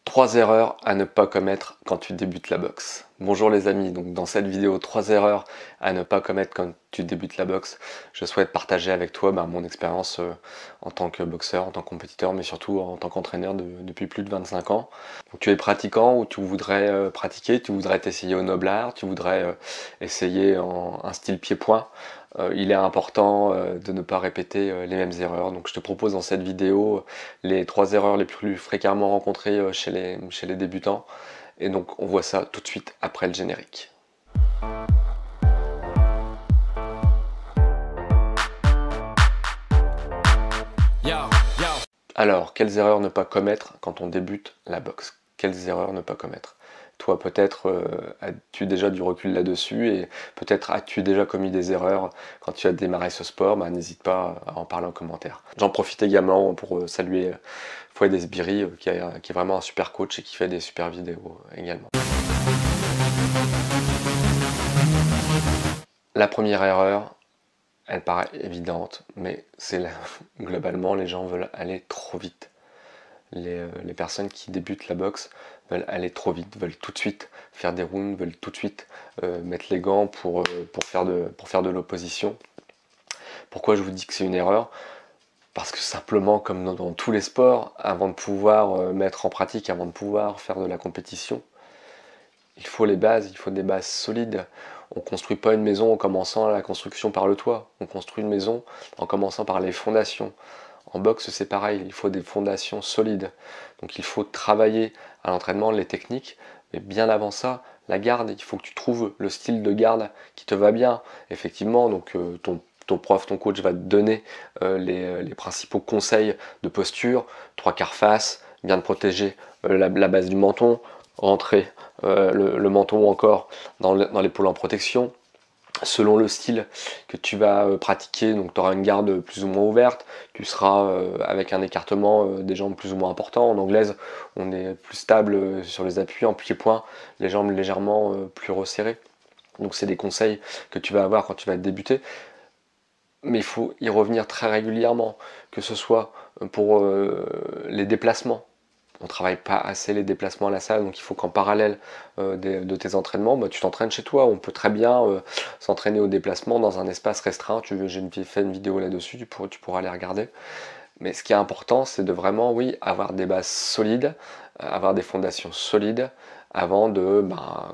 3 erreurs à ne pas commettre quand tu débutes la boxe. Bonjour les amis, donc dans cette vidéo 3 erreurs à ne pas commettre quand tu débutes la boxe, je souhaite partager avec toi mon expérience en tant que boxeur, en tant que compétiteur, mais surtout en tant qu'entraîneur depuis plus de 25 ans. Donc, tu es pratiquant ou tu voudrais pratiquer, tu voudrais t'essayer au noble art, tu voudrais essayer un style pied-point. Il est important de ne pas répéter les mêmes erreurs. Donc je te propose dans cette vidéo les 3 erreurs les plus fréquemment rencontrées chez les débutants. Et donc on voit ça tout de suite après le générique. Alors, quelles erreurs ne pas commettre quand on débute la boxe? Quelles erreurs ne pas commettre? Toi, peut-être as-tu déjà du recul là-dessus et peut-être as-tu déjà commis des erreurs quand tu as démarré ce sport. N'hésite pas à en parler en commentaire. J'en profite également pour saluer Fouad Esbiri qui est vraiment un super coach et qui fait des super vidéos également. La première erreur, elle paraît évidente, mais c'est globalement les gens veulent aller trop vite. Les personnes qui débutent la boxe veulent aller trop vite, veulent tout de suite faire des rounds, veulent tout de suite mettre les gants pour faire de l'opposition. Pourquoi je vous dis que c'est une erreur? Parce que simplement, comme dans tous les sports, avant de pouvoir mettre en pratique, avant de pouvoir faire de la compétition, il faut les bases, il faut des bases solides. On ne construit pas une maison en commençant la construction par le toit, on construit une maison en commençant par les fondations. En boxe, c'est pareil, il faut des fondations solides. Donc il faut travailler à l'entraînement les techniques, mais bien avant ça, la garde, il faut que tu trouves le style de garde qui te va bien. Effectivement, donc ton prof, ton coach va te donner les principaux conseils de posture, 3/4 face, bien de protéger la base du menton, rentrer le menton encore dans l'épaule en protection. Selon le style que tu vas pratiquer, donc tu auras une garde plus ou moins ouverte, tu seras avec un écartement des jambes plus ou moins important. En anglaise, on est plus stable sur les appuis, en pied-point, les jambes légèrement plus resserrées. Donc c'est des conseils que tu vas avoir quand tu vas débuter. Mais il faut y revenir très régulièrement, que ce soit pour les déplacements. On ne travaille pas assez les déplacements à la salle, donc il faut qu'en parallèle de tes entraînements, tu t'entraînes chez toi. On peut très bien s'entraîner au déplacement dans un espace restreint. J'ai fait une vidéo là-dessus, tu pourras aller regarder. Mais ce qui est important, c'est de vraiment, oui, avoir des bases solides, avoir des fondations solides avant de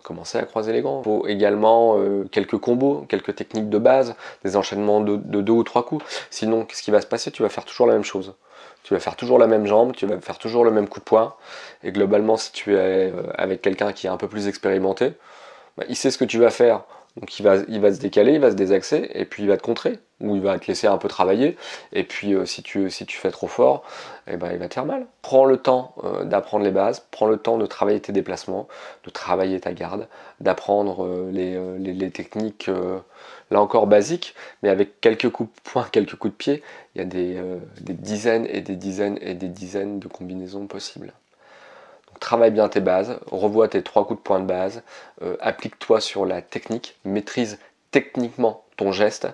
commencer à croiser les gants. Il faut également quelques combos, quelques techniques de base, des enchaînements de 2 ou 3 coups. Sinon, qu'est-ce qui va se passer? Tu vas faire toujours la même chose. Tu vas faire toujours la même jambe, tu vas faire toujours le même coup de poing. Et globalement, si tu es avec quelqu'un qui est un peu plus expérimenté, il sait ce que tu vas faire. Donc il va se décaler, il va se désaxer, et puis il va te contrer, ou il va te laisser un peu travailler, et puis si tu fais trop fort, il va te faire mal. Prends le temps d'apprendre les bases, prends le temps de travailler tes déplacements, de travailler ta garde, d'apprendre les techniques, là encore basiques, mais avec quelques coups de poing, quelques coups de pied, il y a des dizaines et des dizaines et des dizaines de combinaisons possibles. Travaille bien tes bases, revois tes 3 coups de poing de base, applique-toi sur la technique, maîtrise techniquement ton geste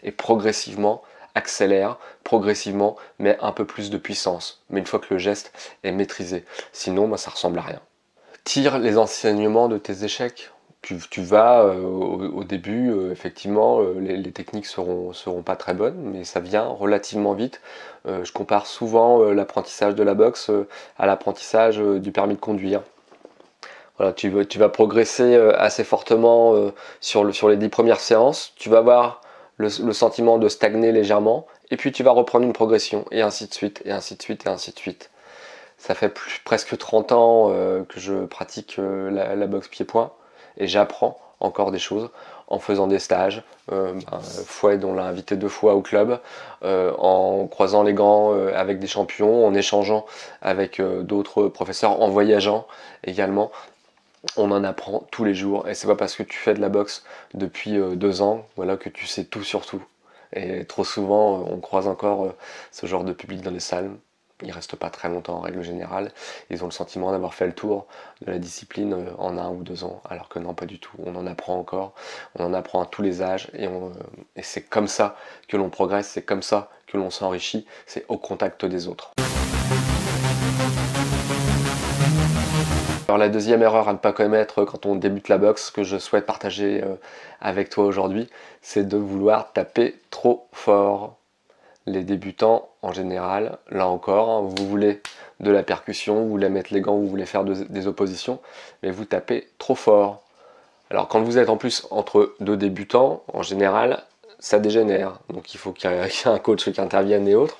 et progressivement accélère, progressivement mets un peu plus de puissance. Mais une fois que le geste est maîtrisé, sinon ça ressemble à rien. Tire les enseignements de tes échecs. Tu vas au début, effectivement, les techniques seront pas très bonnes, mais ça vient relativement vite. Je compare souvent l'apprentissage de la boxe à l'apprentissage du permis de conduire. Voilà, tu vas progresser assez fortement sur les 10 premières séances. Tu vas avoir le sentiment de stagner légèrement, et puis tu vas reprendre une progression, et ainsi de suite, et ainsi de suite, et ainsi de suite. Ça fait presque 30 ans que je pratique la boxe pied-point. Et j'apprends encore des choses en faisant des stages. Fouad, on l'a invité 2 fois au club, en croisant les gants avec des champions, en échangeant avec d'autres professeurs, en voyageant également. On en apprend tous les jours, et c'est pas parce que tu fais de la boxe depuis 2 ans, voilà, que tu sais tout sur tout. Et trop souvent, on croise encore ce genre de public dans les salles. Ils restent pas très longtemps en règle générale. Ils ont le sentiment d'avoir fait le tour de la discipline en 1 ou 2 ans, alors que non, pas du tout. On en apprend encore, on en apprend à tous les âges, et c'est comme ça que l'on progresse, c'est comme ça que l'on s'enrichit, c'est au contact des autres. Alors la deuxième erreur à ne pas commettre quand on débute la boxe, que je souhaite partager avec toi aujourd'hui, c'est de vouloir taper trop fort. Les débutants, en général, là encore, hein, vous voulez de la percussion, vous voulez mettre les gants, vous voulez faire des oppositions, mais vous tapez trop fort. Alors quand vous êtes en plus entre deux débutants, en général, ça dégénère. Donc il faut qu'il y ait un coach qui intervienne et autres.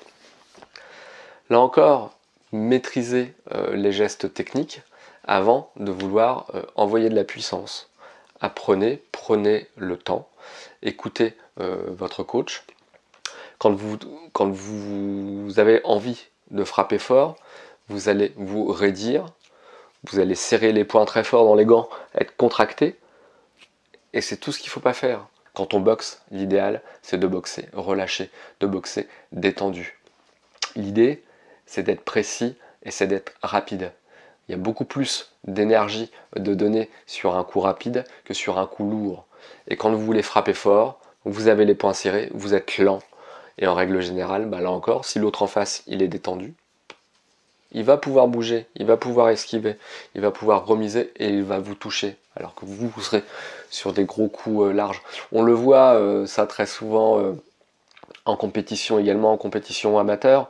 Là encore, maîtrisez les gestes techniques avant de vouloir envoyer de la puissance. Apprenez, prenez le temps, écoutez votre coach. Quand vous avez envie de frapper fort, vous allez vous raidir, vous allez serrer les poings très fort dans les gants, être contracté, et c'est tout ce qu'il ne faut pas faire. Quand on boxe, l'idéal, c'est de boxer relâché, de boxer détendu. L'idée, c'est d'être précis et c'est d'être rapide. Il y a beaucoup plus d'énergie de donner sur un coup rapide que sur un coup lourd. Et quand vous voulez frapper fort, vous avez les poings serrés, vous êtes lent. Et en règle générale, là encore, si l'autre en face, il est détendu, il va pouvoir bouger, il va pouvoir esquiver, il va pouvoir remiser et il va vous toucher. Alors que vous serez sur des gros coups larges. On le voit, ça très souvent en compétition également, en compétition amateur,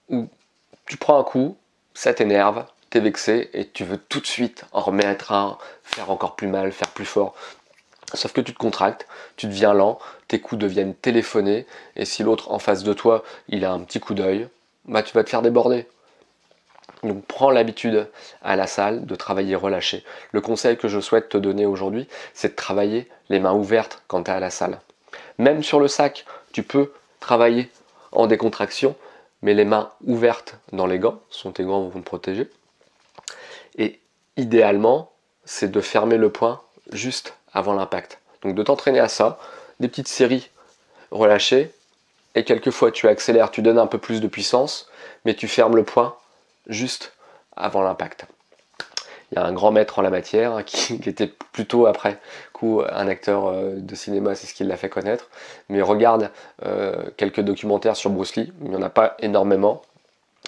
où tu prends un coup, ça t'énerve, t'es vexé et tu veux tout de suite en remettre un, faire encore plus mal, faire plus fort. Sauf que tu te contractes, tu deviens lent, tes coups deviennent téléphonés, et si l'autre en face de toi, il a un petit coup d'œil, bah tu vas te faire déborder. Donc prends l'habitude à la salle de travailler relâché. Le conseil que je souhaite te donner aujourd'hui, c'est de travailler les mains ouvertes quand tu es à la salle. Même sur le sac, tu peux travailler en décontraction, mais les mains ouvertes dans les gants, sont tes gants vont te protéger. Et idéalement, c'est de fermer le poing juste avant l'impact. Donc de t'entraîner à ça, des petites séries relâchées, et quelquefois tu accélères, tu donnes un peu plus de puissance, mais tu fermes le poing juste avant l'impact. Il y a un grand maître en la matière qui était plutôt après coup un acteur de cinéma, c'est ce qui l'a fait connaître. Mais regarde quelques documentaires sur Bruce Lee, il n'y en a pas énormément,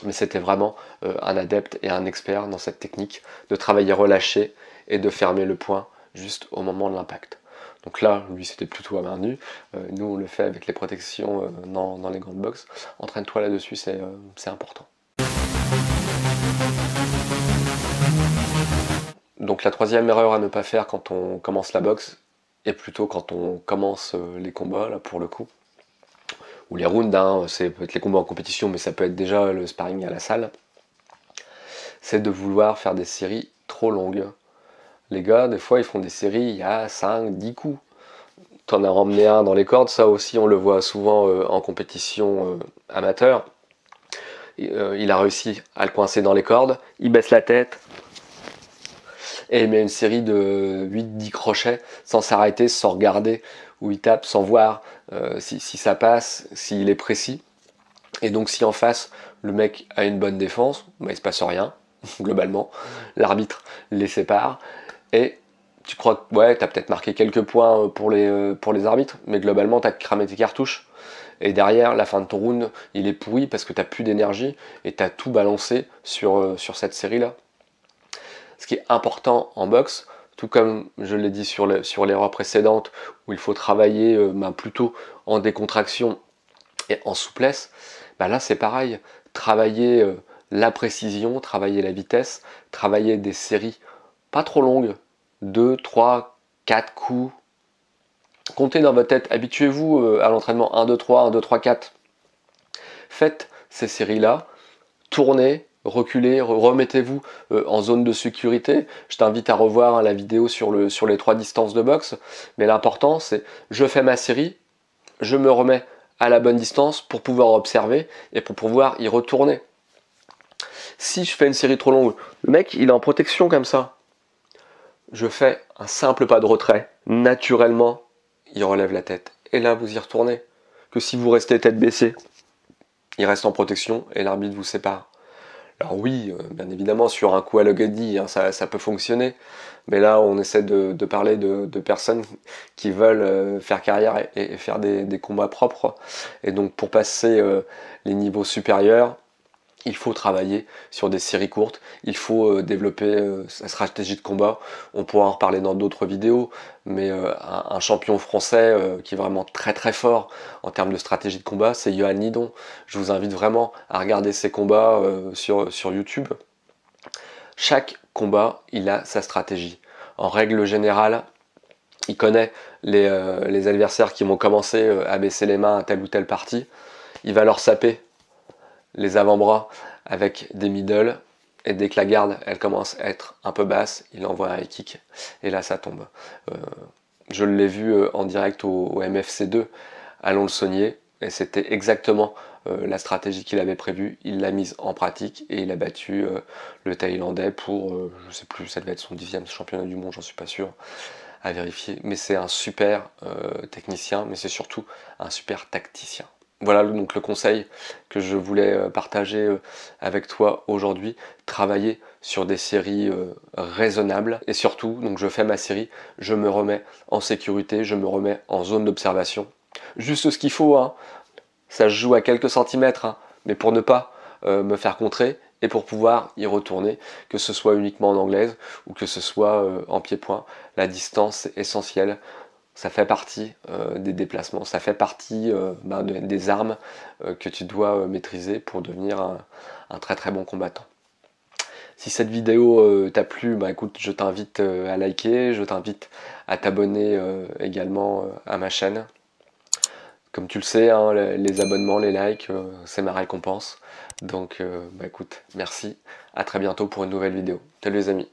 mais c'était vraiment un adepte et un expert dans cette technique de travailler relâché et de fermer le poing juste au moment de l'impact. Donc là, lui, c'était plutôt à main nue. Nous, on le fait avec les protections dans les gants de boxe. Entraîne-toi là-dessus, c'est important. Donc la troisième erreur à ne pas faire quand on commence la boxe, et plutôt quand on commence les combats, là pour le coup, ou les rounds, hein, c'est peut-être les combats en compétition, mais ça peut être déjà le sparring à la salle, c'est de vouloir faire des séries trop longues. Les gars, des fois, ils font des séries, il y a 5, 10 coups. T'en as ramené un dans les cordes, ça aussi, on le voit souvent en compétition amateur. Il a réussi à le coincer dans les cordes, il baisse la tête, et il met une série de 8-10 crochets sans s'arrêter, sans regarder où il tape, sans voir si ça passe, s'il est précis. Et donc si en face, le mec a une bonne défense, bah, il se passe rien, globalement. L'arbitre les sépare, et tu crois que ouais, tu as peut-être marqué quelques points pour les arbitres, mais globalement, tu as cramé tes cartouches. Et derrière, la fin de ton round, il est pourri parce que tu n'as plus d'énergie et tu as tout balancé sur cette série-là. Ce qui est important en boxe, tout comme je l'ai dit sur l'erreur précédente, où il faut travailler plutôt en décontraction et en souplesse, bah là c'est pareil, travailler la précision, travailler la vitesse, travailler des séries pas trop longues, 2, 3, 4 coups. Comptez dans votre tête, habituez-vous à l'entraînement 1, 2, 3, 1, 2, 3, 4. Faites ces séries-là, tournez, reculez, remettez-vous en zone de sécurité. Je t'invite à revoir la vidéo sur les 3 distances de boxe. Mais l'important, c'est je fais ma série, je me remets à la bonne distance pour pouvoir observer et pour pouvoir y retourner. Si je fais une série trop longue, le mec, il est en protection comme ça. Je fais un simple pas de retrait. Naturellement, il relève la tête. Et là, vous y retournez. Que si vous restez tête baissée, il reste en protection et l'arbitre vous sépare. Alors oui, bien évidemment, sur un coup à l'Ogadi, hein, ça peut fonctionner. Mais là, on essaie de parler de personnes qui veulent faire carrière et faire des combats propres. Et donc, pour passer les niveaux supérieurs, il faut travailler sur des séries courtes, il faut développer sa stratégie de combat. On pourra en reparler dans d'autres vidéos, mais un champion français qui est vraiment très très fort en termes de stratégie de combat, c'est Yohan Lidon. Je vous invite vraiment à regarder ses combats sur YouTube. Chaque combat, il a sa stratégie. En règle générale, il connaît les adversaires qui vont commencer à baisser les mains à telle ou telle partie. Il va leur saper les avant-bras avec des middle, et dès que la garde elle commence à être un peu basse, il envoie un high kick et là ça tombe. Je l'ai vu en direct au MFC2 à Lons-le-Saunier et c'était exactement la stratégie qu'il avait prévue. Il l'a mise en pratique et il a battu le Thaïlandais pour, je sais plus, ça devait être son 10e championnat du monde, j'en suis pas sûr, à vérifier. Mais c'est un super technicien, mais c'est surtout un super tacticien. Voilà donc le conseil que je voulais partager avec toi aujourd'hui. Travailler sur des séries raisonnables et surtout, donc je fais ma série, je me remets en sécurité, je me remets en zone d'observation. Juste ce qu'il faut, hein. Ça se joue à quelques centimètres, hein, mais pour ne pas me faire contrer et pour pouvoir y retourner, que ce soit uniquement en anglaise ou que ce soit en pied-point. La distance est essentielle. Ça fait partie des déplacements, ça fait partie des armes que tu dois maîtriser pour devenir un très très bon combattant. Si cette vidéo t'a plu, bah écoute, je t'invite à liker, je t'invite à t'abonner également à ma chaîne. Comme tu le sais, hein, les abonnements, les likes, c'est ma récompense. Donc bah écoute, merci, à très bientôt pour une nouvelle vidéo. Salut les amis.